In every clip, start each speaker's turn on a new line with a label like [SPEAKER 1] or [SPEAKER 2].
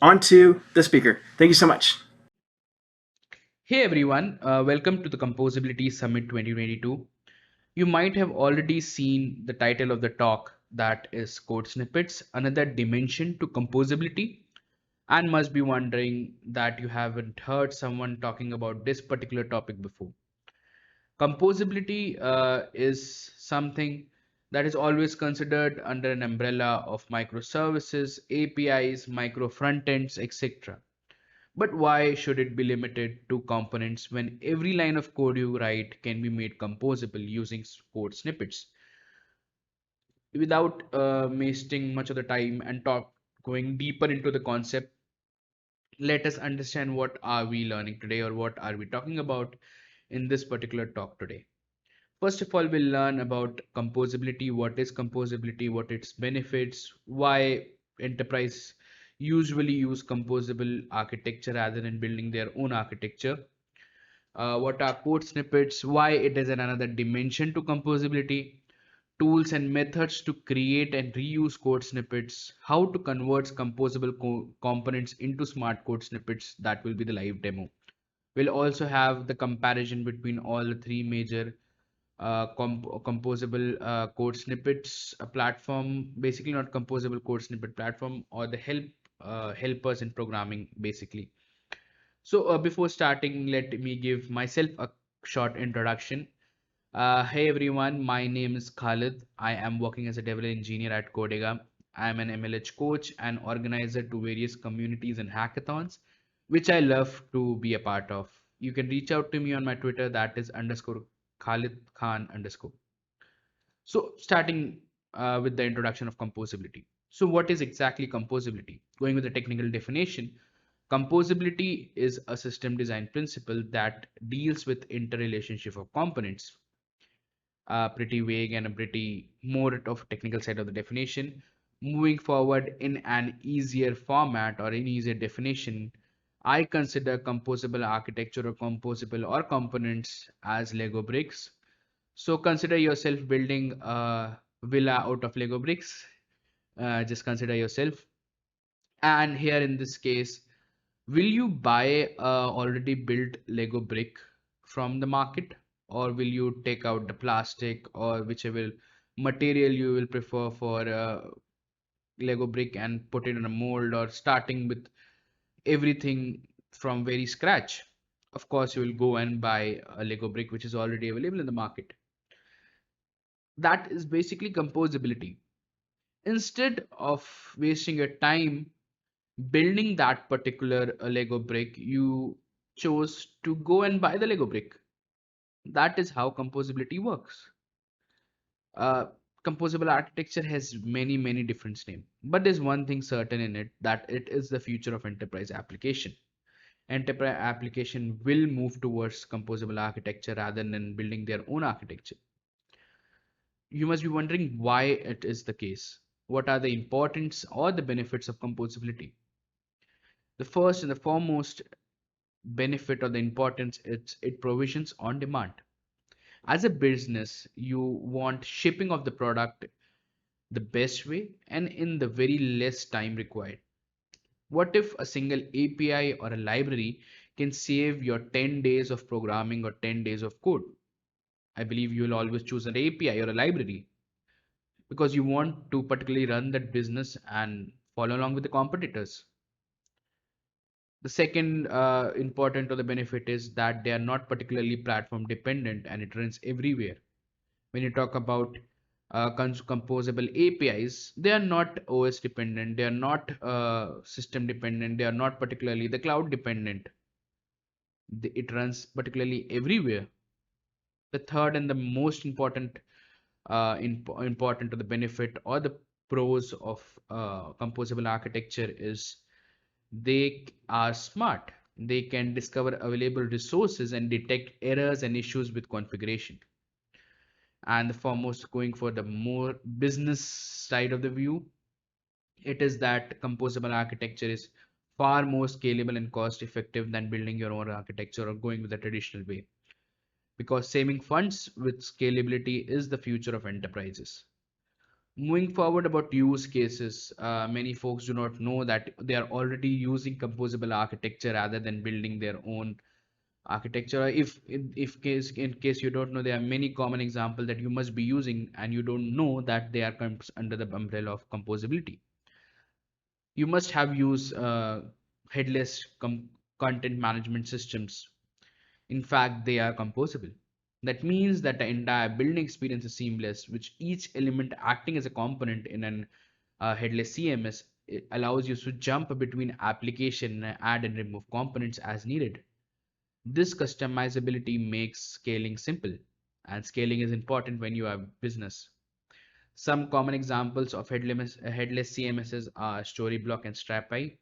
[SPEAKER 1] On to the speaker. Thank you so much.
[SPEAKER 2] Hey everyone, welcome to the Composability Summit 2022. You might have already seen the title of the talk, that is Code Snippets, another dimension to composability, and must be wondering that you haven't heard someone talking about this particular topic before. Composability is something that is always considered under an umbrella of microservices, APIs, micro frontends, etc. But why should it be limited to components when every line of code you write can be made composable using code snippets? Without wasting much of the time and talk going deeper into the concept, let us understand what are we learning today or what are we talking about in this particular talk today. First of all, we'll learn about composability, what its benefits, why enterprise usually use composable architecture rather than building their own architecture. What are code snippets, why it is another dimension to composability, tools and methods to create and reuse code snippets, how to convert composable components into smart code snippets. That will be the live demo. We'll also have the comparison between all the three major composable code snippets platform, basically not composable code snippet platform, or the helpers in programming basically. So before starting, let me give myself a short introduction. Hey everyone, my name is Khalid. I am working as a development engineer at Codiga. I am an MLH coach and organizer to various communities and hackathons, which I love to be a part of. You can reach out to me on my Twitter, that is underscore Khalid Khan underscore. So starting with the introduction of composability. So what is exactly composability? Going with the technical definition, composability is a system design principle that deals with interrelationship of components. Pretty vague and a pretty more of technical side of the definition. Moving forward in an easier format or an easier definition, I consider composable architecture or composable or components as Lego bricks. So consider yourself building a villa out of Lego bricks. Just consider yourself. And here in this case, will you buy a already built Lego brick from the market, or will you take out the plastic or whichever material you will prefer for a Lego brick and put it in a mold, or starting with everything from very scratch? Of course, you will go and buy a Lego brick which is already available in the market. That is basically composability. Instead of wasting your time building that particular Lego brick, you chose to go and buy the Lego brick. That is how composability works. Uh, Composable architecture has many different names, but there's one thing certain in it, that it is the future of enterprise application. Enterprise application will move towards composable architecture rather than building their own architecture. You must be wondering why it is the case. What are the importance or the benefits of composability? The first and the foremost benefit or the importance, it provisions on demand. As a business, you want shipping of the product the best way and in the very less time required. What if a single API or a library can save your 10 days of programming or 10 days of code? I believe you will always choose an API or a library because you want to particularly run that business and follow along with the competitors. The second important or the benefit is that they are not particularly platform dependent and it runs everywhere. When you talk about composable APIs, they are not OS dependent, they are not system dependent, they are not particularly the cloud dependent. It runs particularly everywhere. The third and the most important important to the benefit or the pros of composable architecture is they are smart. They can discover available resources and detect errors and issues with configuration. And the foremost, going for the more business side of the view, it is that composable architecture is far more scalable and cost effective than building your own architecture or going with the traditional way, because saving funds with scalability is the future of enterprises. Moving forward about use cases, many folks do not know that they are already using composable architecture rather than building their own architecture. If case in case you don't know, there are many common examples that you must be using and you don't know that they are under the umbrella of composability. You must have used headless content management systems. In fact, they are composable. That means that the entire building experience is seamless, which each element acting as a component in an headless CMS. It allows you to jump between application, add and remove components as needed. This customizability makes scaling simple, and scaling is important when you have business. Some common examples of headless CMSs are Storyblock and Strappy.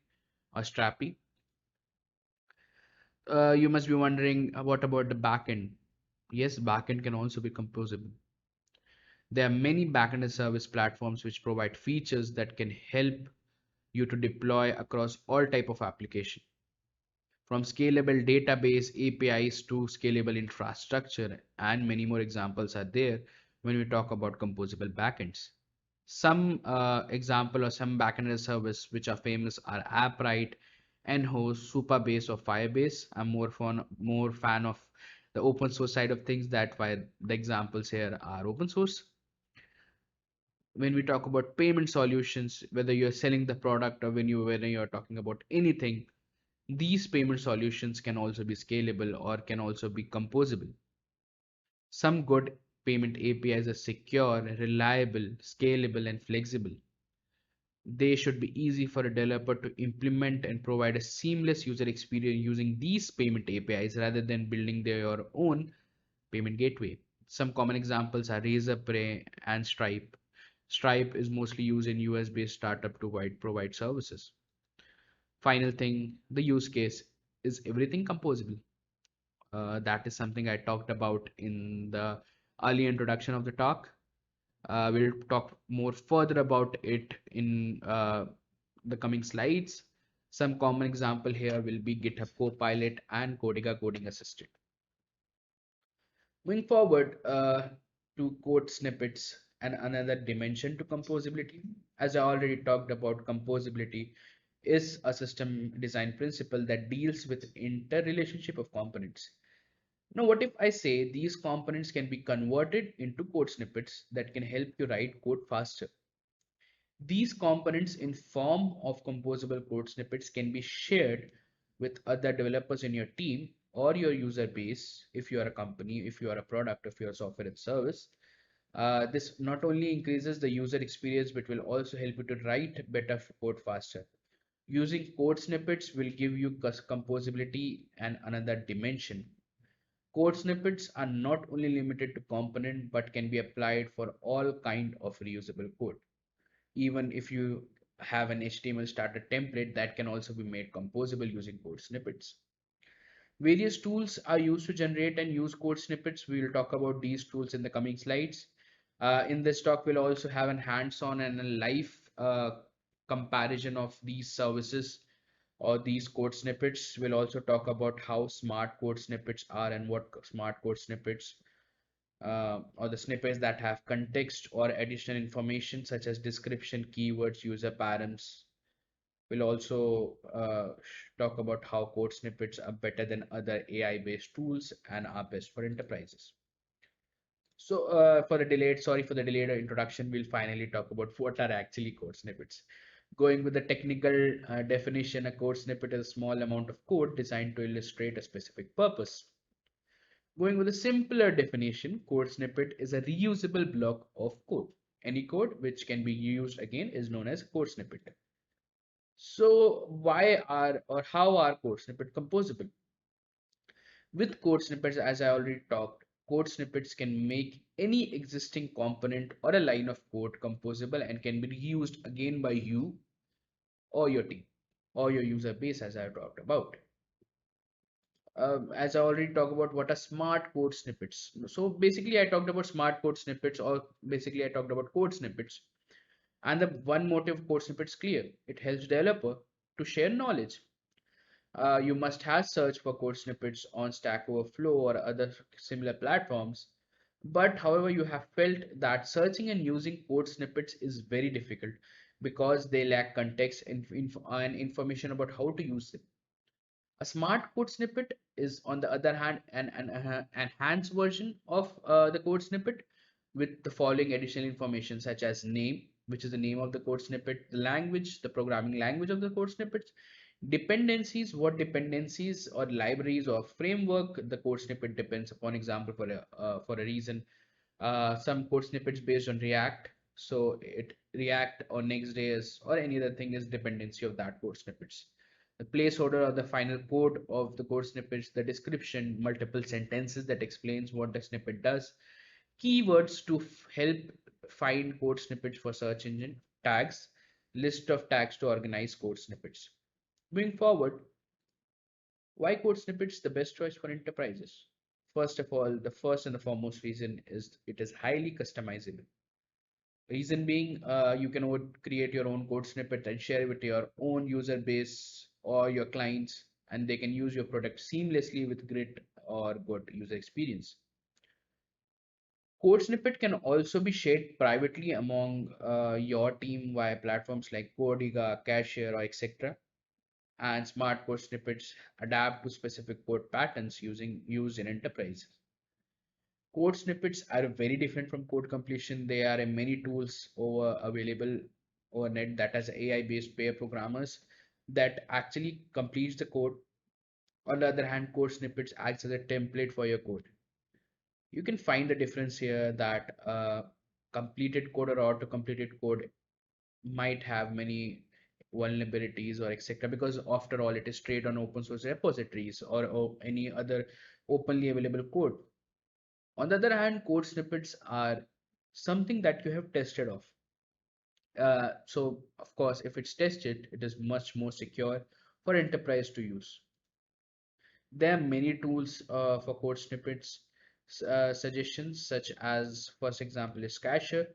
[SPEAKER 2] You must be wondering, what about the backend? Yes, backend can also be composable. There are many backend as service platforms which provide features that can help you to deploy across all type of application. From scalable database APIs to scalable infrastructure, and many more examples are there when we talk about composable backends. Some example or some backend as a service which are famous are AppWrite, nhost, Supabase or Firebase. I'm more fan of the open source side of things. That why the examples here are open source. When we talk about payment solutions, whether you're selling the product or whether you're talking about anything, these payment solutions can also be scalable or can also be composable. Some good payment APIs are secure, reliable, scalable, and flexible. They should be easy for a developer to implement and provide a seamless user experience using these payment APIs rather than building their own payment gateway. Some common examples are Razorpay and Stripe. Stripe is mostly used in US based startup to provide services. Final thing, the use case is everything composable. That is something I talked about in the early introduction of the talk. We'll talk more further about it in the coming slides. Some common example here will be GitHub Copilot and Codiga Coding Assistant. Moving forward to code snippets and another dimension to composability. As I already talked about, composability is a system design principle that deals with interrelationship of components. Now, what if I say these components can be converted into code snippets that can help you write code faster? These components in form of composable code snippets can be shared with other developers in your team or your user base if you are a company, if you are a product, if you are a software and service. This not only increases the user experience but will also help you to write better code faster. Using code snippets will give you composability and another dimension. Code snippets are not only limited to component but can be applied for all kind of reusable code. Even if you have an HTML starter template, that can also be made composable using code snippets. Various tools are used to generate and use code snippets. We will talk about these tools in the coming slides. In this talk, we'll also have a hands-on and a live comparison of these services or these code snippets. We'll also talk about how smart code snippets are and what smart code snippets or the snippets that have context or additional information such as description, keywords, user params. We'll also talk about how code snippets are better than other AI-based tools and are best for enterprises. So sorry for the delayed introduction, we'll finally talk about what are actually code snippets. Going with the technical definition, a code snippet is a small amount of code designed to illustrate a specific purpose. Going with a simpler definition, code snippet is a reusable block of code. Any code which can be used again is known as code snippet. So why are or how are code snippet composable? With code snippets, as I already talked, code snippets can make any existing component or a line of code composable and can be reused again by you or your team or your user base, as I talked about. As I already talked about what are smart code snippets. So basically I talked about smart code snippets, or basically I talked about code snippets. And the one motive of code snippets clear. It helps developer to share knowledge. You must have search for code snippets on Stack Overflow or other similar platforms. But however, you have felt that searching and using code snippets is very difficult because they lack context and information about how to use them. A smart code snippet is, on the other hand, an enhanced version of the code snippet with the following additional information, such as name, which is the name of the code snippet, the language, the programming language of the code snippets, dependencies, what dependencies or libraries or framework the code snippet depends upon. Example, for a reason, some code snippets based on React. So it React or Next.js or any other thing is dependency of that code snippets. The placeholder or the final code of the code snippets, the description, multiple sentences that explains what the snippet does, keywords to help find code snippets for search engine, tags, list of tags to organize code snippets. Moving forward, why code snippets the best choice for enterprises? First of all, the first and the foremost reason is it is highly customizable. Reason being, you can create your own code snippet and share it with your own user base or your clients, and they can use your product seamlessly with great or good user experience. Code snippet can also be shared privately among your team via platforms like Codiga, Cashier, or etc. And smart code snippets adapt to specific code patterns used in enterprise. Code snippets are very different from code completion. There are many tools available over net that has AI based pair programmers that actually completes the code. On the other hand, code snippets acts as a template for your code. You can find the difference here that completed code or auto completed code might have many vulnerabilities or etc, because after all it is straight on open source repositories or any other openly available code. On the other hand, code snippets are something that you have tested off. So of course, if it's tested, it is much more secure for enterprise to use. There are many tools for code snippets suggestions, such as first example is Cashier.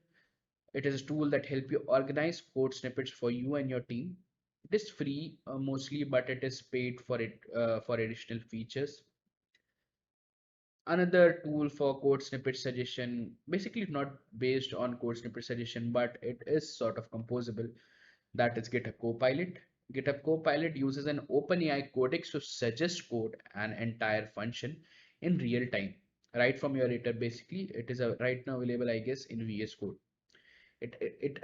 [SPEAKER 2] It is a tool that help you organize code snippets for you and your team. It is free mostly, but it is paid for it for additional features. Another tool for code snippet suggestion, basically not based on code snippet suggestion, but it is sort of composable. That is GitHub Copilot. GitHub Copilot uses an OpenAI codex to suggest code and entire function in real time, right from your editor. Basically, it is right now available, I guess, in VS Code. It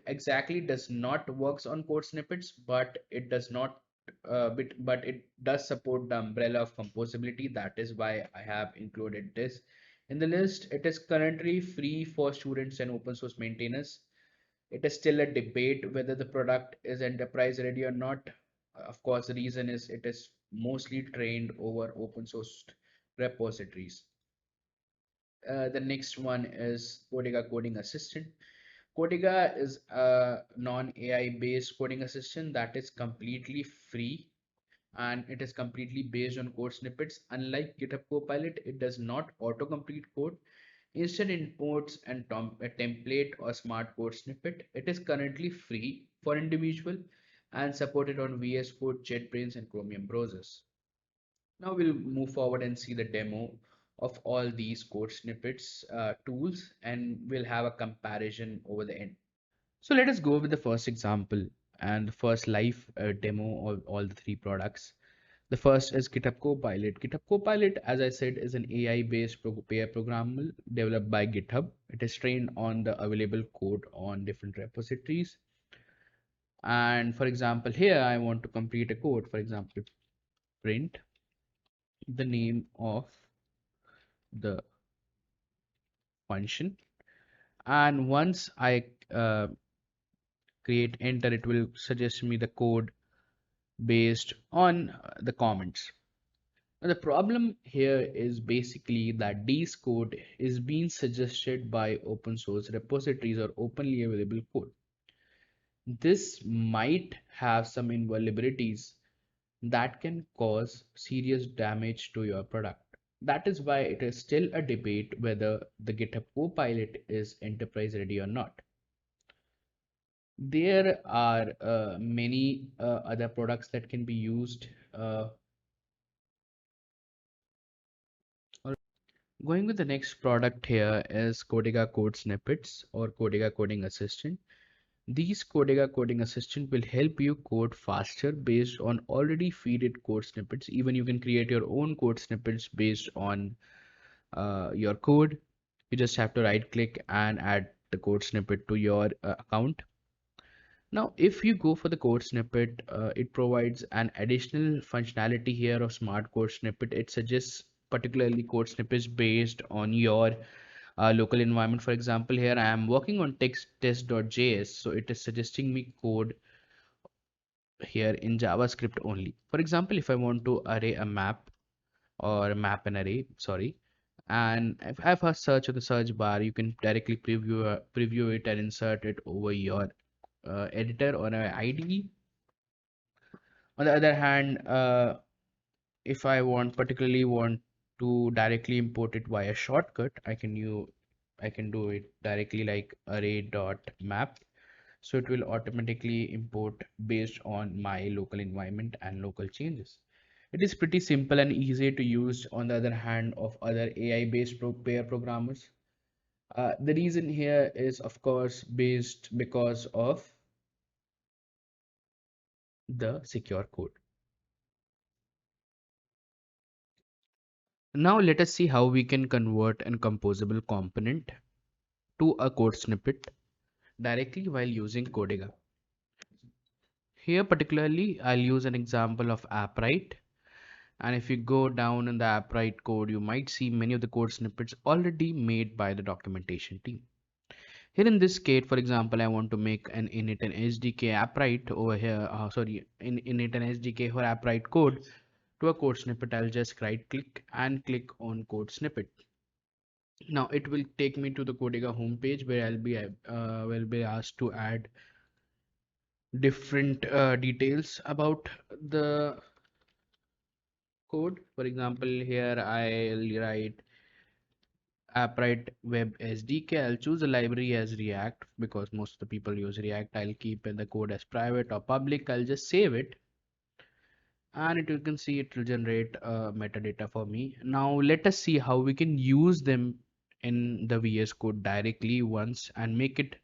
[SPEAKER 2] exactly does not works on code snippets, but it does not but it does support the umbrella of composability. That is why I have included this in the list. It is currently free for students and open source maintainers. It is still a debate whether the product is enterprise ready or not. Of course, the reason is it is mostly trained over open source repositories. The next one is Codiga Coding Assistant. Codiga is a non-AI based coding assistant that is completely free, and it is completely based on code snippets. Unlike GitHub Copilot, it does not autocomplete code. Instead, it imports a template or smart code snippet. It is currently free for individual and supported on VS Code, JetBrains, and Chromium browsers. Now we'll move forward and see the demo of all these code snippets tools, and we'll have a comparison over the end. So let us go with the first example and the first live demo of all the three products. The first is GitHub Copilot. GitHub Copilot, as I said, is an AI-based pair programmable developed by GitHub. It is trained on the available code on different repositories. And for example, here I want to complete a code. For example, print the name of the function. And once I create enter, it will suggest me the code based on the comments. Now, the problem here is basically that this code is being suggested by open source repositories or openly available code. This might have some vulnerabilities that can cause serious damage to your product. That is why it is still a debate whether the GitHub Copilot is enterprise ready or not. There are many other products that can be used. Going with the next product here is Codiga Code Snippets or Codiga Coding Assistant. These Codiga Coding Assistant will help you code faster based on already feeded code snippets. Even you can create your own code snippets based on your code. You just have to right click and add the code snippet to your account. Now, if you go for the code snippet, it provides an additional functionality here of smart code snippet. It suggests particularly code snippets based on your local environment. For example, here I am working on test.js, so it is suggesting me code here in JavaScript only. For example, if I want to array a map or map an array, sorry, and if I have a search on the search bar, you can directly preview it and insert it over your editor or an IDE. On the other hand, if I particularly want to directly import it via shortcut, I can do it directly like array.map. So it will automatically import based on my local environment and local changes. It is pretty simple and easy to use on the other hand of other AI-based pair programmers. The reason here is of course based because of the secure code. Now let us see how we can convert a composable component to a code snippet directly while using Codiga. Here particularly I'll use an example of AppWrite, and if you go down in the AppWrite code you might see many of the code snippets already made by the documentation team. Here in this case, for example, I want to make an init and SDK AppWrite over here, init and SDK for AppWrite code to a code snippet. I'll just right click and click on code snippet. Now it will take me to the Codiga homepage where will be asked to add different details about the code. For example, here I'll write AppWrite Web SDK. I'll choose a library as React because most of the people use React. I'll keep the code as private or public. I'll just save it, and you can see it will generate metadata for me. Now let us see how we can use them in the VS Code directly once and make it,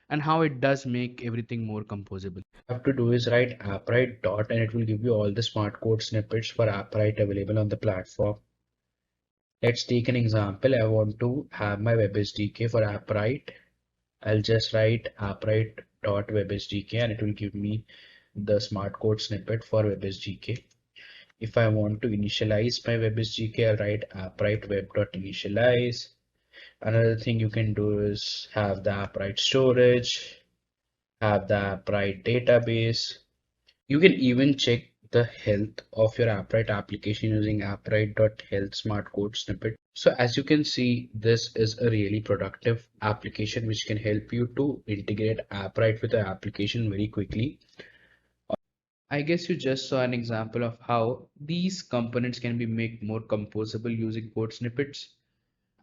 [SPEAKER 2] and how it does make everything more composable.
[SPEAKER 3] Have to do is write appwrite dot and it will give you all the smart code snippets for appwrite available on the platform. Let's take an example. I want to have my web SDK for appwrite. I'll just write appwrite dot web SDK and it will give me the smart code snippet for web SDK. If I want to initialize my web SDK, I'll write appwrite web dot initialize. Another thing you can do is have the appwrite storage, have the appwrite database. You can even check the health of your AppWrite application using appwrite.health smart code snippet. So as you can see, this is a really productive application which can help you to integrate AppWrite with the application very quickly.
[SPEAKER 2] I guess you just saw an example of how these components can be made more composable using code snippets,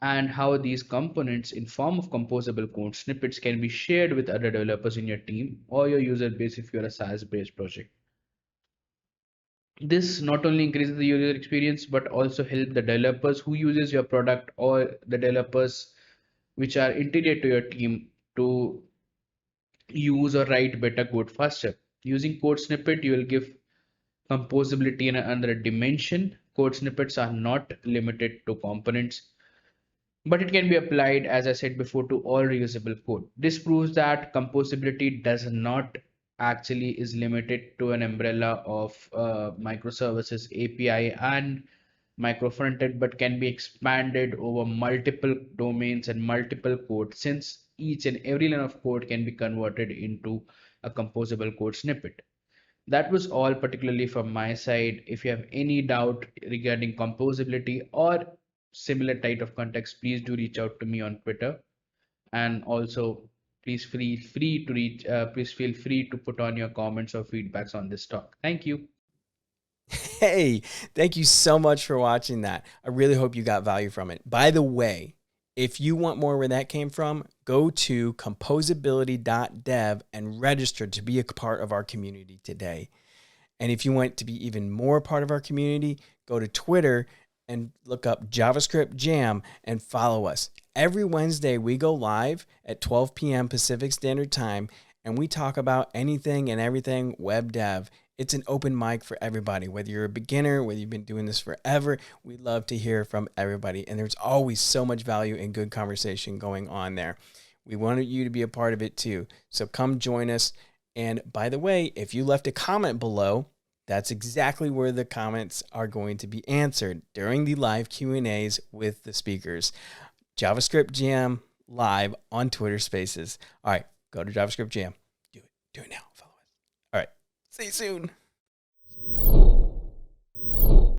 [SPEAKER 2] and how these components in form of composable code snippets can be shared with other developers in your team or your user base if you're a SaaS-based project. This not only increases the user experience but also help the developers who uses your product or the developers which are integrated to your team to use or write better code faster. Using code snippet, you will give composability in another dimension. Code snippets are not limited to components, but it can be applied, as I said before, to all reusable code. This proves that composability does not actually is limited to an umbrella of microservices, API, and micro frontend, but can be expanded over multiple domains and multiple code, since each and every line of code can be converted into a composable code snippet. That was all particularly from my side. If you have any doubt regarding composability or similar type of context, please do reach out to me on Twitter. And also please feel free to put on your comments or feedbacks on this talk. Thank you.
[SPEAKER 4] Hey, thank you so much for watching that. I really hope you got value from it. By the way, if you want more where that came from, go to composability.dev and register to be a part of our community today. And if you want to be even more part of our community, go to Twitter and look up JavaScript Jam and follow us. Every Wednesday, we go live at 12 p.m. Pacific Standard Time, and we talk about anything and everything web dev. It's an open mic for everybody, whether you're a beginner, whether you've been doing this forever. We love to hear from everybody, and there's always so much value and good conversation going on there. We wanted you to be a part of it too, so come join us. And by the way, if you left a comment below, that's exactly where the comments are going to be answered during the live Q&As with the speakers. JavaScript Jam live on Twitter Spaces. All right, go to JavaScript Jam. Do it now. Follow us. All right, see you soon.